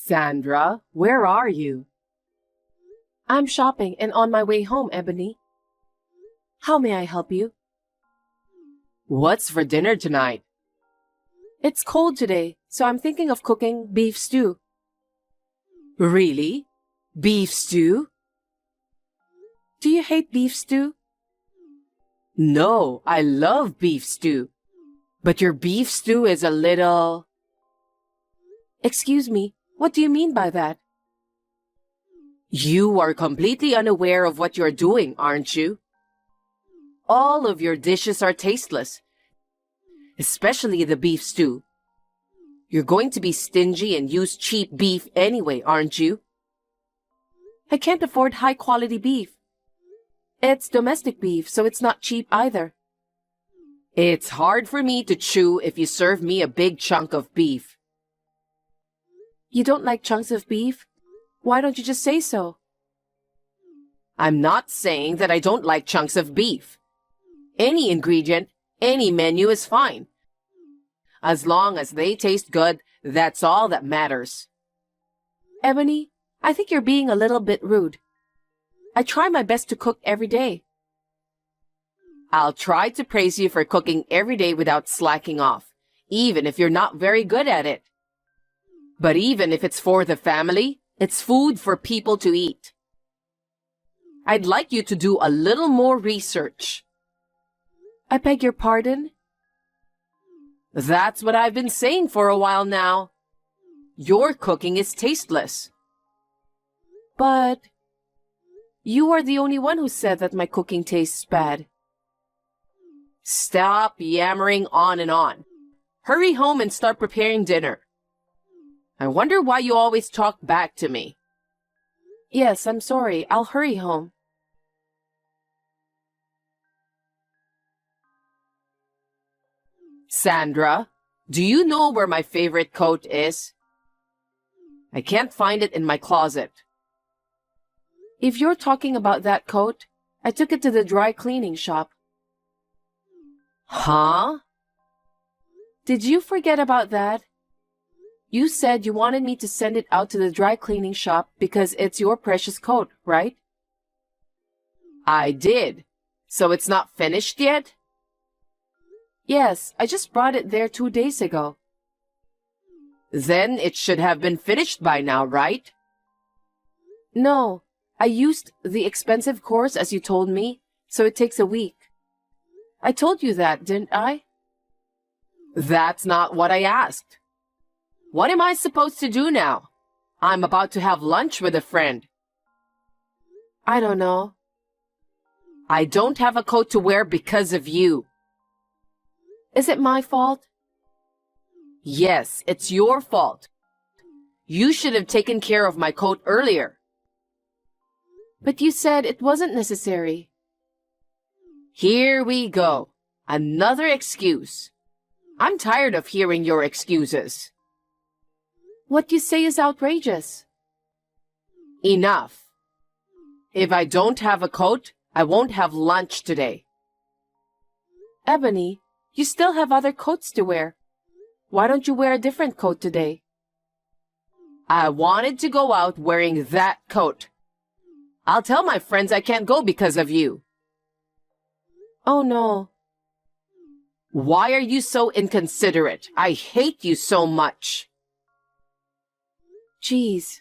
Sandra, where are you? I'm shopping and on my way home, Ebony. How may I help you? What's for dinner tonight? It's cold today, so I'm thinking of cooking beef stew. Really? Beef stew? Do you hate beef stew? No, I love beef stew. But your beef stew is a little... Excuse me, what do you mean by that? You are completely unaware of what you're doing, aren't you? All of your dishes are tasteless, especially the beef stew. You're going to be stingy and use cheap beef anyway, aren't you? I can't afford high-quality beef. It's domestic beef, so it's not cheap either. It's hard for me to chew if you serve me a big chunk of beef. You don't like chunks of beef? Why don't you just say so? I'm not saying that I don't like chunks of beef. Any ingredient, any menu is fine. As long as they taste good, that's all that matters. Ebony, I think you're being a little bit rude. I try my best to cook every day. I'll try to praise you for cooking every day without slacking off, even if you're not very good at it. But even if it's for the family, it's food for people to eat. I'd like you to do a little more research. I beg your pardon? That's what I've been saying for a while now. Your cooking is tasteless. But you are the only one who said that my cooking tastes bad. Stop yammering on and on. Hurry home and start preparing dinner. I wonder why you always talk back to me. Yes, I'm sorry. I'll hurry home. Sandra, do you know where my favorite coat is? I can't find it in my closet. If you're talking about that coat, I took it to the dry cleaning shop. Huh? Did you forget about that? You said you wanted me to send it out to the dry cleaning shop because it's your precious coat, right? I did. So it's not finished yet? Yes, I just brought it there 2 days ago. Then it should have been finished by now, right? No, I used the expensive course as you told me, so it takes a week. I told you that, didn't I? That's not what I asked. What am I supposed to do now? I'm about to have lunch with a friend. I don't know. I don't have a coat to wear because of you. Is it my fault? Yes, it's your fault. You should have taken care of my coat earlier. But you said it wasn't necessary. Here we go. Another excuse. I'm tired of hearing your excuses. What you say is outrageous. Enough. If I don't have a coat, I won't have lunch today. Ebony, you still have other coats to wear. Why don't you wear a different coat today? I wanted to go out wearing that coat. I'll tell my friends I can't go because of you. Oh no. Why are you so inconsiderate? I hate you so much. Jeez.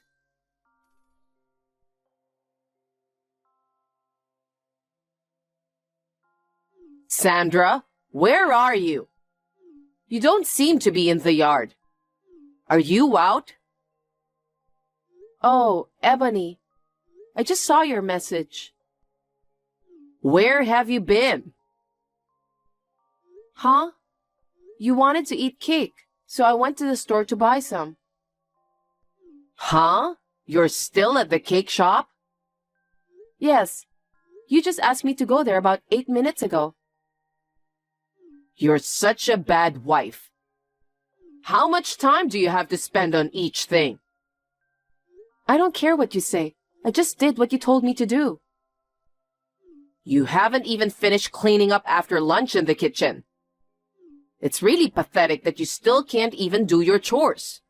Sandra, where are you? You don't seem to be in the yard. Are you out? Oh, Ebony. I just saw your message. Where have you been? Huh? You wanted to eat cake, so I went to the store to buy some. Huh? You're still at the cake shop? Yes. You just asked me to go there about 8 minutes ago. You're such a bad wife. How much time do you have to spend on each thing? I don't care what you say. I just did what you told me to do. You haven't even finished cleaning up after lunch in the kitchen. It's really pathetic that you still can't even do your chores.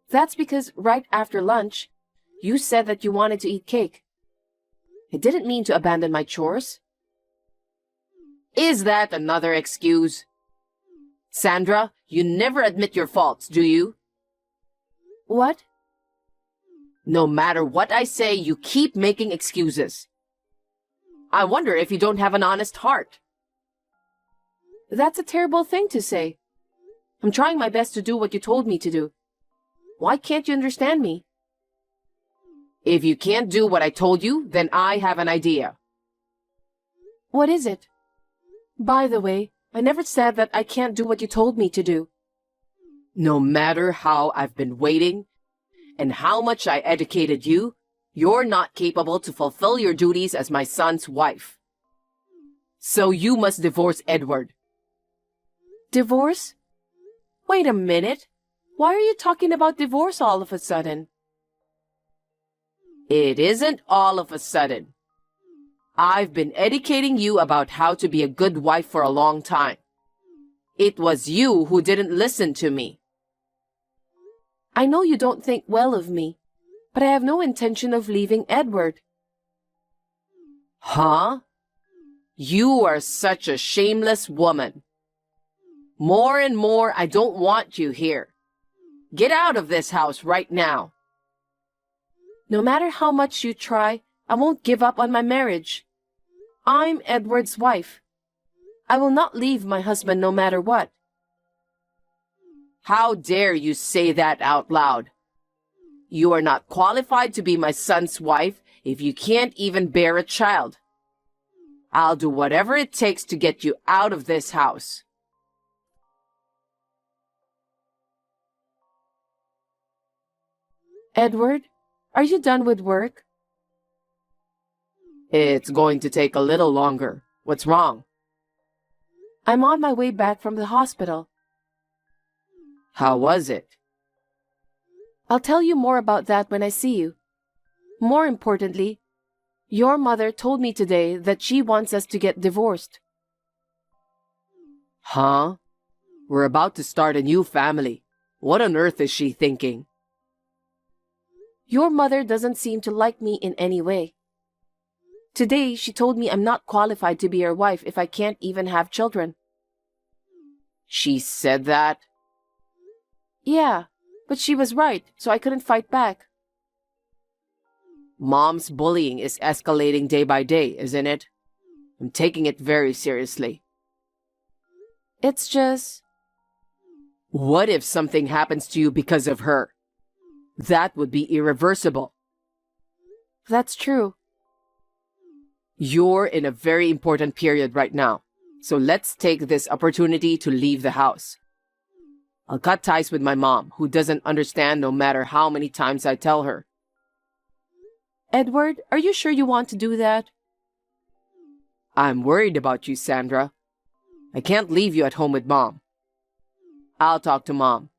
That's because right after lunch, you said that you wanted to eat cake. I didn't mean to abandon my chores. Is that another excuse? Sandra, you never admit your faults, do you? What? No matter what I say, you keep making excuses. I wonder if you don't have an honest heart. That's a terrible thing to say. I'm trying my best to do what you told me to do. Why can't you understand me? If you can't do what I told you, then I have an idea. What is it? By the way, I never said that I can't do what you told me to do. No matter how I've been waiting and how much I educated you, you're not capable to fulfill your duties as my son's wife. So you must divorce Edward. Divorce? Wait a minute. Why are you talking about divorce all of a sudden? It isn't all of a sudden. I've been educating you about how to be a good wife for a long time. It was you who didn't listen to me. I know you don't think well of me, but I have no intention of leaving Edward. Huh? You are such a shameless woman. More and more, I don't want you here. Get out of this house right now. No matter how much you try, I won't give up on my marriage. I'm Edward's wife. I will not leave my husband no matter what. How dare you say that out loud? You are not qualified to be my son's wife if you can't even bear a child. I'll do whatever it takes to get you out of this house. Edward, are you done with work? It's going to take a little longer. What's wrong? I'm on my way back from the hospital. How was it? I'll tell you more about that when I see you. More importantly, your mother told me today that she wants us to get divorced. Huh? We're about to start a new family. What on earth is she thinking? Your mother doesn't seem to like me in any way. Today, she told me I'm not qualified to be her wife if I can't even have children. She said that? Yeah, but she was right, so I couldn't fight back. Mom's bullying is escalating day by day, isn't it? I'm taking it very seriously. It's just... What if something happens to you because of her? That would be irreversible. That's true. You're in a very important period right now, so let's take this opportunity to leave the house. I'll cut ties with my mom, who doesn't understand no matter how many times I tell her. Edward, are you sure you want to do that? I'm worried about you, Sandra. I can't leave you at home with Mom. I'll talk to Mom.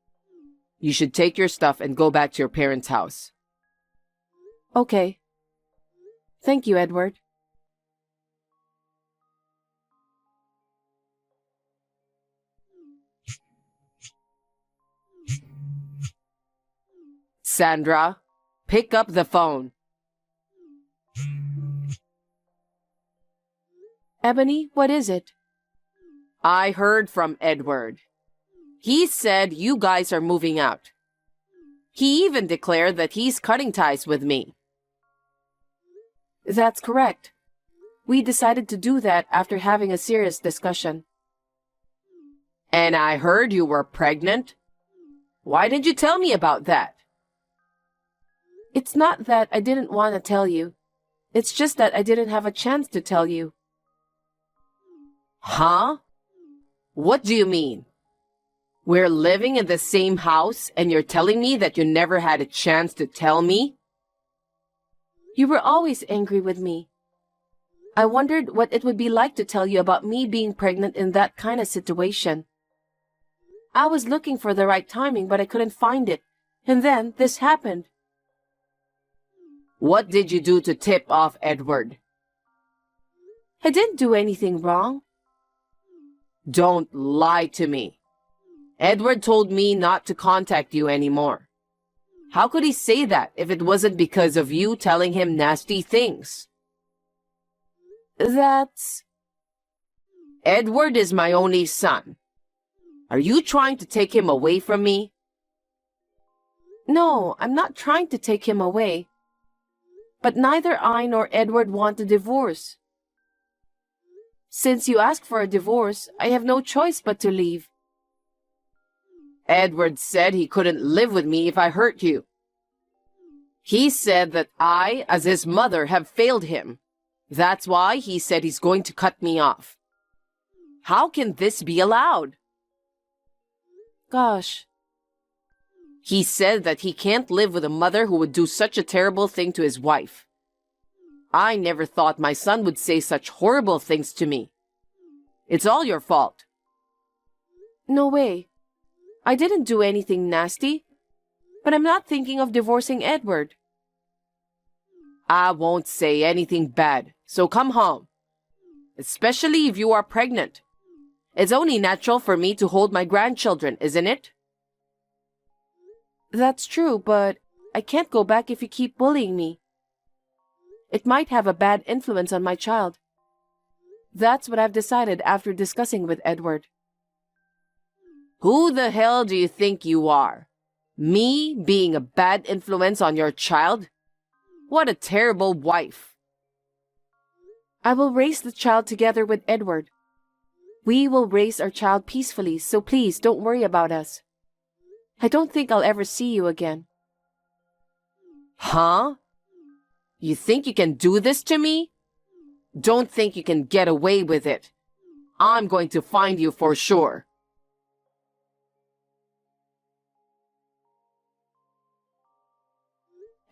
You should take your stuff and go back to your parents' house. Okay. Thank you, Edward. Sandra, pick up the phone. Ebony, what is it? I heard from Edward. He said you guys are moving out. He even declared that he's cutting ties with me. That's correct. We decided to do that after having a serious discussion. And I heard you were pregnant. Why didn't you tell me about that? It's not that I didn't want to tell you. It's just that I didn't have a chance to tell you. Huh? What do you mean? We're living in the same house and you're telling me that you never had a chance to tell me? You were always angry with me. I wondered what it would be like to tell you about me being pregnant in that kind of situation. I was looking for the right timing, but I couldn't find it. And then this happened. What did you do to tip off Edward? I didn't do anything wrong. Don't lie to me. Edward told me not to contact you anymore. How could he say that if it wasn't because of you telling him nasty things? That's... Edward is my only son. Are you trying to take him away from me? No, I'm not trying to take him away. But neither I nor Edward want a divorce. Since you asked for a divorce, I have no choice but to leave. Edward said he couldn't live with me if I hurt you. He said that I, as his mother, have failed him. That's why he said he's going to cut me off. How can this be allowed? Gosh. He said that he can't live with a mother who would do such a terrible thing to his wife. I never thought my son would say such horrible things to me. It's all your fault. No way. I didn't do anything nasty. But I'm not thinking of divorcing Edward. I won't say anything bad, so come home. Especially if you are pregnant. It's only natural for me to hold my grandchildren, isn't it? That's true, but I can't go back if you keep bullying me. It might have a bad influence on my child. That's what I've decided after discussing with Edward. Who the hell do you think you are? Me being a bad influence on your child? What a terrible wife. I will raise the child together with Edward. We will raise our child peacefully, so please don't worry about us. I don't think I'll ever see you again. Huh? You think you can do this to me? Don't think you can get away with it. I'm going to find you for sure.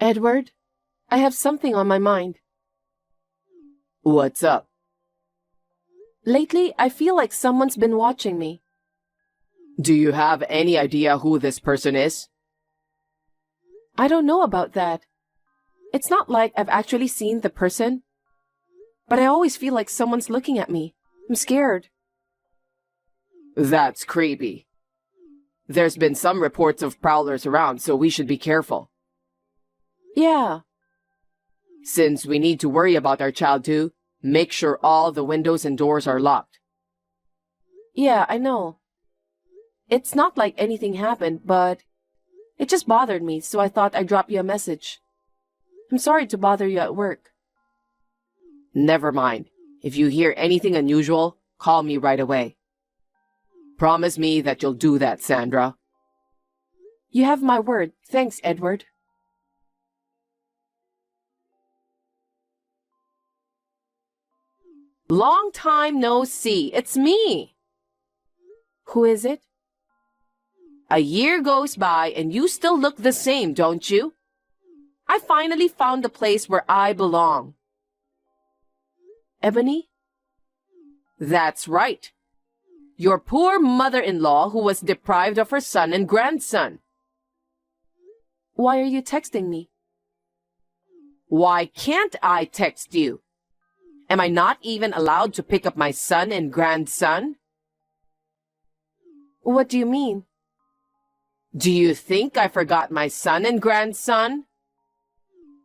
Edward, I have something on my mind. What's up? Lately, I feel like someone's been watching me. Do you have any idea who this person is? I don't know about that. It's not like I've actually seen the person. But I always feel like someone's looking at me. I'm scared. That's creepy. There's been some reports of prowlers around, so we should be careful. Yeah. Since we need to worry about our child too, make sure all the windows and doors are locked. Yeah, I know. It's not like anything happened, but it just bothered me, so I thought I'd drop you a message. I'm sorry to bother you at work. Never mind. If you hear anything unusual, call me right away. Promise me that you'll do that, Sandra. You have my word. Thanks, Edward. Long time no see. It's me. Who is it? A year goes by and you still look the same, don't you? I finally found the place where I belong. Ebony? That's right. Your poor mother-in-law who was deprived of her son and grandson. Why are you texting me? Why can't I text you? Am I not even allowed to pick up my son and grandson? What do you mean? Do you think I forgot my son and grandson?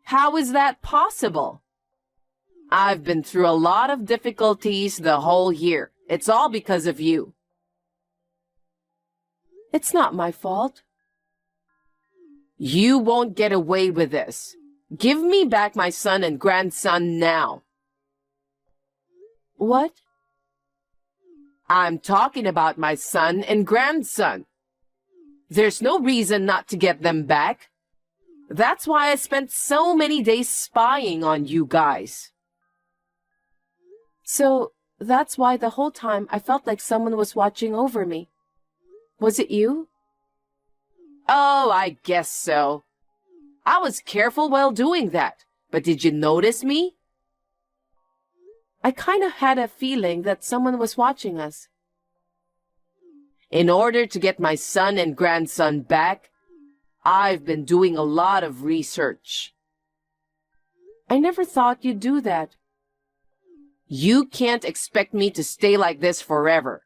How is that possible? I've been through a lot of difficulties the whole year. It's all because of you. It's not my fault. You won't get away with this. Give me back my son and grandson now. What? I'm talking about my son and grandson. There's no reason not to get them back. That's why I spent so many days spying on you guys. So, that's why the whole time I felt like someone was watching over me. Was it you? Oh, I guess so. I was careful while doing that, but did you notice me? I kind of had a feeling that someone was watching us. In order to get my son and grandson back, I've been doing a lot of research. I never thought you'd do that. You can't expect me to stay like this forever.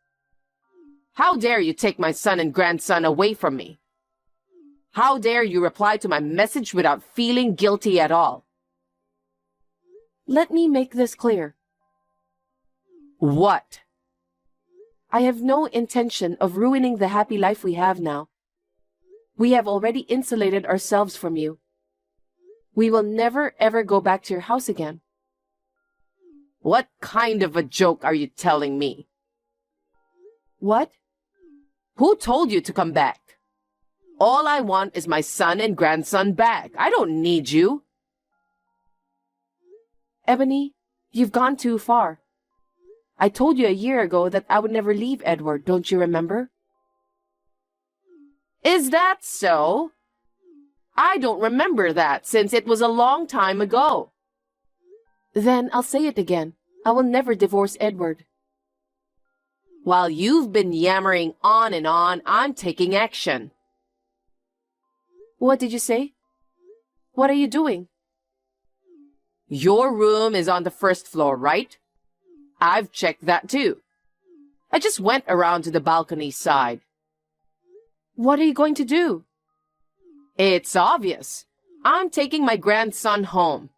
How dare you take my son and grandson away from me? How dare you reply to my message without feeling guilty at all? Let me make this clear. What? I have no intention of ruining the happy life we have now. We have already insulated ourselves from you. We will never ever go back to your house again. What kind of a joke are you telling me? What? Who told you to come back? All I want is my son and grandson back. I don't need you. Ebony, you've gone too far. I told you a year ago that I would never leave Edward, don't you remember? Is that so? I don't remember that since it was a long time ago. Then I'll say it again. I will never divorce Edward. While you've been yammering on and on, I'm taking action. What did you say? What are you doing? Your room is on the first floor, right? I've checked that too. I just went around to the balcony side. What are you going to do? It's obvious. I'm taking my grandson home.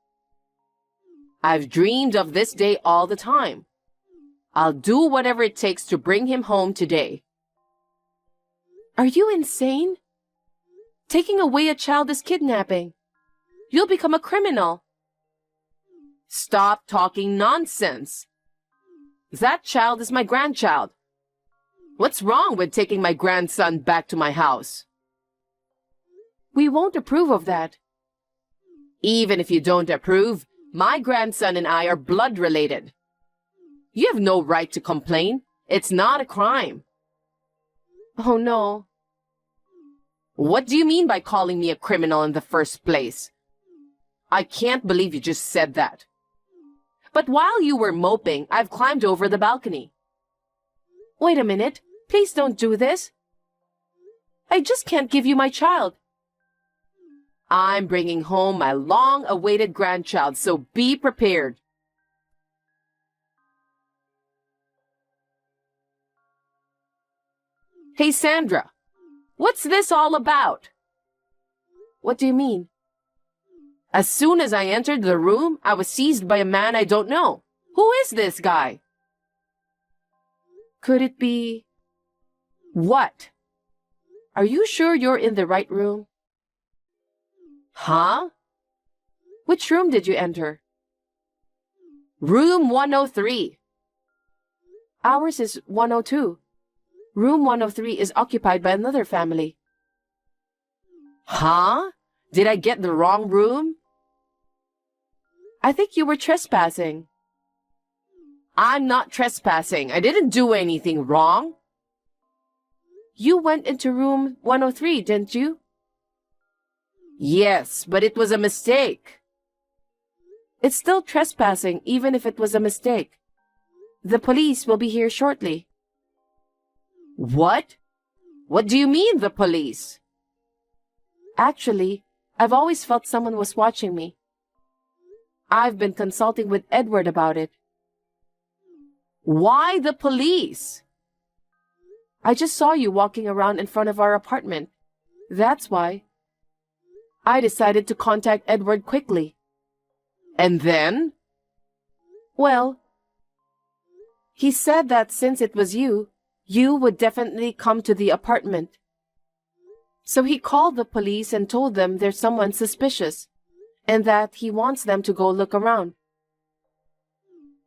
I've dreamed of this day all the time. I'll do whatever it takes to bring him home today. Are you insane? Taking away a child is kidnapping. You'll become a criminal. Stop talking nonsense. That child is my grandchild. What's wrong with taking my grandson back to my house? We won't approve of that. Even if you don't approve, my grandson and I are blood related. You have no right to complain. It's not a crime. Oh no. What do you mean by calling me a criminal in the first place? I can't believe you just said that. But while you were moping, I've climbed over the balcony. Wait a minute. Please don't do this. I just can't give you my child. I'm bringing home my long-awaited grandchild, so be prepared. Hey, Sandra, what's this all about? What do you mean? As soon as I entered the room, I was seized by a man I don't know. Who is this guy? Could it be... What? Are you sure you're in the right room? Huh? Which room did you enter? Room 103. Ours is 102. Room 103 is occupied by another family. Huh? Did I get the wrong room? I think you were trespassing. I'm not trespassing. I didn't do anything wrong. You went into room 103, didn't you? Yes, but it was a mistake. It's still trespassing, even if it was a mistake. The police will be here shortly. What? What do you mean, the police? Actually, I've always felt someone was watching me. I've been consulting with Edward about it. Why the police? I just saw you walking around in front of our apartment. That's why. I decided to contact Edward quickly. And then? Well, he said that since it was you, you would definitely come to the apartment. So he called the police and told them there's someone suspicious, and that he wants them to go look around.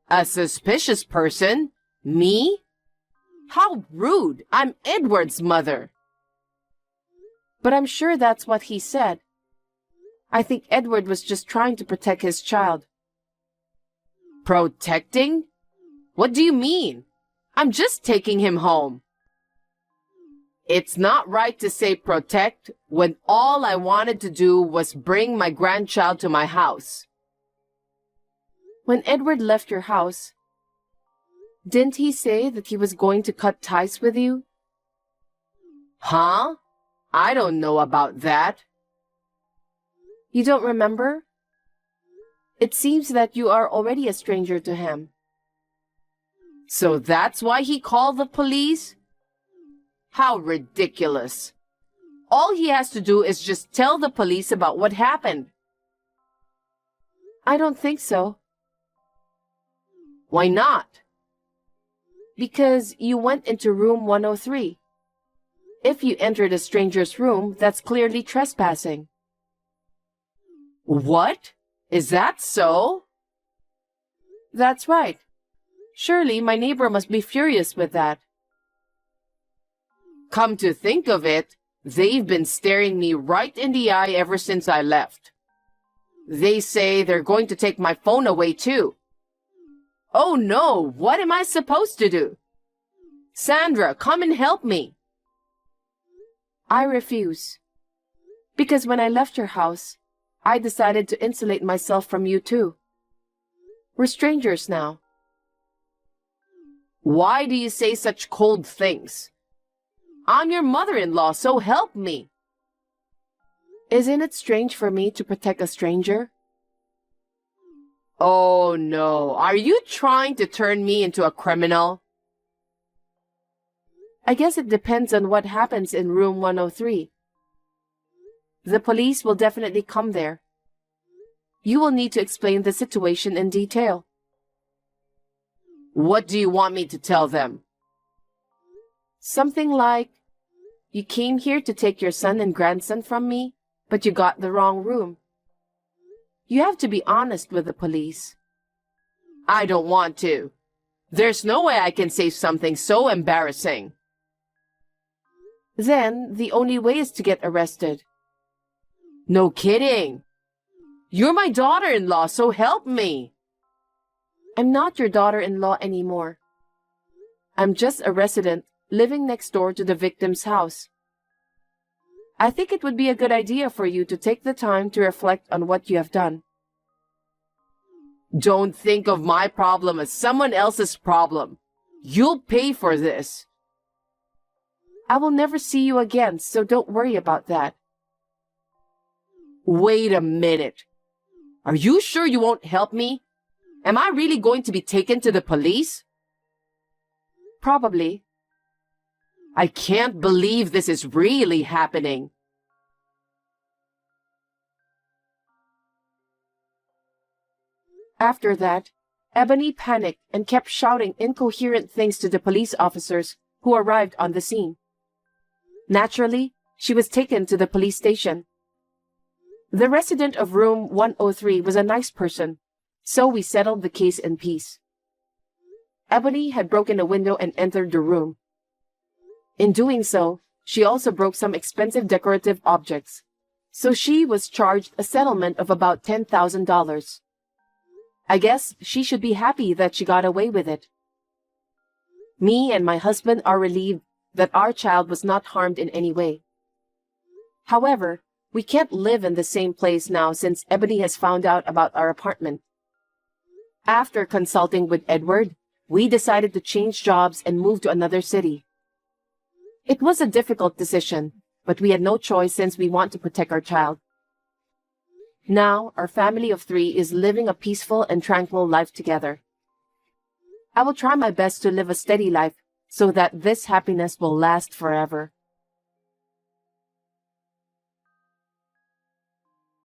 A suspicious person? Me? How rude! I'm Edward's mother. But I'm sure that's what he said. I think Edward was just trying to protect his child. Protecting? What do you mean? I'm just taking him home. It's not right to say protect when all I wanted to do was bring my grandchild to my house. When Edward left your house, didn't he say that he was going to cut ties with you? Huh? I don't know about that. You don't remember? It seems that you are already a stranger to him. So that's why he called the police? How ridiculous. All he has to do is just tell the police about what happened. I don't think so. Why not? Because you went into room 103. If you entered a stranger's room, that's clearly trespassing. What? Is that so? That's right. Surely my neighbor must be furious with that. Come to think of it, they've been staring me right in the eye ever since I left. They say they're going to take my phone away too. Oh no, what am I supposed to do? Sandra, come and help me. I refuse. Because when I left your house, I decided to insulate myself from you too. We're strangers now. Why do you say such cold things? I'm your mother-in-law, so help me. Isn't it strange for me to protect a stranger? Oh no, are you trying to turn me into a criminal? I guess it depends on what happens in room 103. The police will definitely come there. You will need to explain the situation in detail. What do you want me to tell them? Something like, you came here to take your son and grandson from me, but you got the wrong room. You have to be honest with the police. I don't want to. There's no way I can say something so embarrassing. Then, the only way is to get arrested. No kidding. You're my daughter-in-law, so help me. I'm not your daughter-in-law anymore. I'm just a resident living next door to the victim's house. I think it would be a good idea for you to take the time to reflect on what you have done. Don't think of my problem as someone else's problem. You'll pay for this. I will never see you again, so don't worry about that. Wait a minute. Are you sure you won't help me? Am I really going to be taken to the police? Probably. I can't believe this is really happening. After that, Ebony panicked and kept shouting incoherent things to the police officers who arrived on the scene. Naturally, she was taken to the police station. The resident of room 103 was a nice person, so we settled the case in peace. Ebony had broken a window and entered the room. In doing so, she also broke some expensive decorative objects, so she was charged a settlement of about $10,000. I guess she should be happy that she got away with it. Me and my husband are relieved that our child was not harmed in any way. However, we can't live in the same place now since Ebony has found out about our apartment. After consulting with Edward, we decided to change jobs and move to another city. It was a difficult decision, but we had no choice since we want to protect our child. Now, our family of 3 is living a peaceful and tranquil life together. I will try my best to live a steady life so that this happiness will last forever.